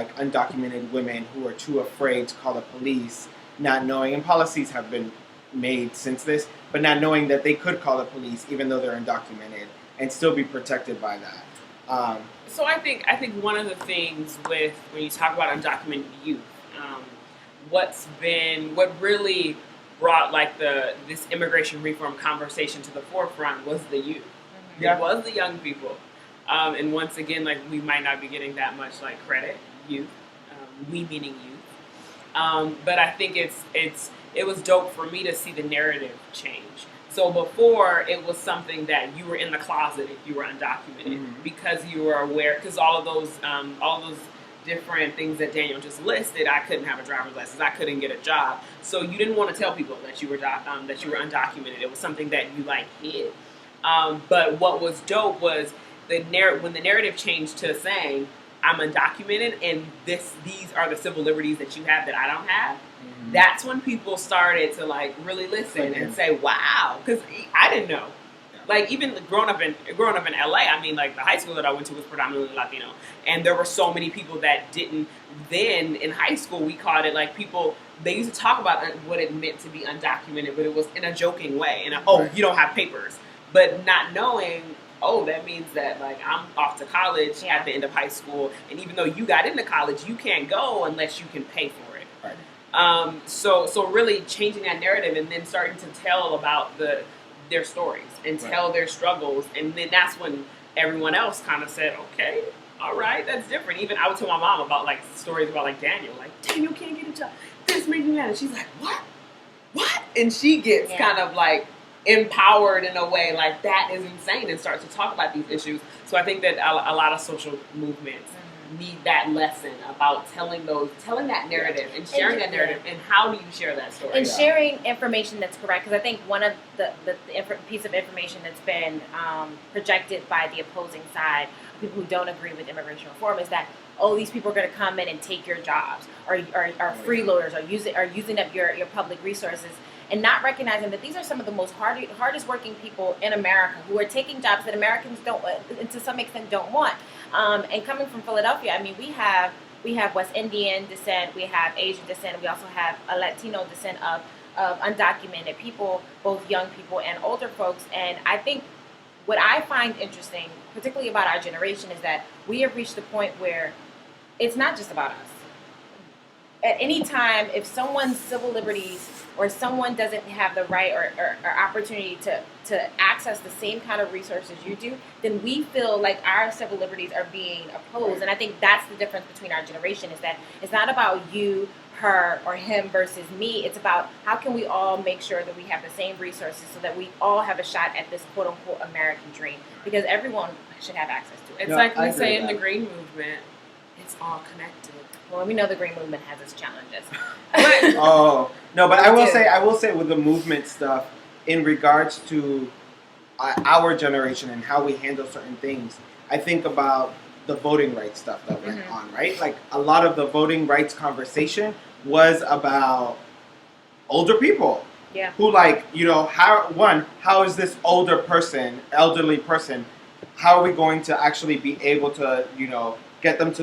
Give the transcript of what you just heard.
like undocumented women who are too afraid to call the police, not knowing, and policies have been made since this, but not knowing that they could call the police even though they're undocumented and still be protected by that. So I think one of the things with when you talk about undocumented youth, what really brought like this immigration reform conversation to the forefront was the youth. Mm-hmm. Yeah. It was the young people, and once again, like we might not be getting that much like credit, youth, we meaning youth, but I think it was dope for me to see the narrative change. So before, it was something that you were in the closet if you were undocumented, mm-hmm. because you were aware, because all of those different things that Daniel just listed, I couldn't have a driver's license, I couldn't get a job, so you didn't want to tell people that you were undocumented. It was something that you like hid. But what was dope was when the narrative changed to saying, I'm undocumented and these are the civil liberties that you have that I don't have. Mm-hmm. That's when people started to like really listen and say, wow, because I didn't know. Like even growing up in LA, I mean, like the high school that I went to was predominantly Latino, and there were so many people that didn't. Then in high school, we called it like they used to talk about what it meant to be undocumented, but it was in a joking way, and you don't have papers, but not knowing. Oh, that means that like I'm off to college at the end of high school, and even though you got into college, you can't go unless you can pay for it. Right. So really changing that narrative and then starting to tell about their stories and tell their struggles, and then that's when everyone else kind of said, okay, all right, that's different. Even I would tell my mom about like stories about like Daniel can't get a job. This made me mad, and she's like, what? And she gets kind of like empowered in a way like that is insane and starts to talk about these issues. So I think that a lot of social movements need that lesson about telling that narrative and sharing that narrative. And how do you share that story? And sharing information that's correct, because I think one of the piece of information that's been projected by the opposing side, people who don't agree with immigration reform, is that these people are going to come in and take your jobs, or are freeloaders, are using up your public resources, and not recognizing that these are some of the most hardest working people in America who are taking jobs that Americans don't, to some extent, don't want. And coming from Philadelphia, I mean, we have West Indian descent, we have Asian descent, we also have a Latino descent of undocumented people, both young people and older folks. And I think what I find interesting, particularly about our generation, is that we have reached the point where it's not just about us. At any time, if someone's civil liberties or someone doesn't have the right or opportunity to access the same kind of resources you do, then we feel like our civil liberties are being opposed. And I think that's the difference between our generation, is that it's not about you, her, or him versus me. It's about how can we all make sure that we have the same resources so that we all have a shot at this quote-unquote American dream, because everyone should have access to it. It's like we say in the Green Movement, it's all connected. Well, we know the Green Movement has its challenges. But I will say with the movement stuff, in regards to our generation and how we handle certain things, I think about the voting rights stuff that went on, right? Like a lot of the voting rights conversation was about older people. Yeah. Who how is this elderly person, how are we going to actually be able to, get them to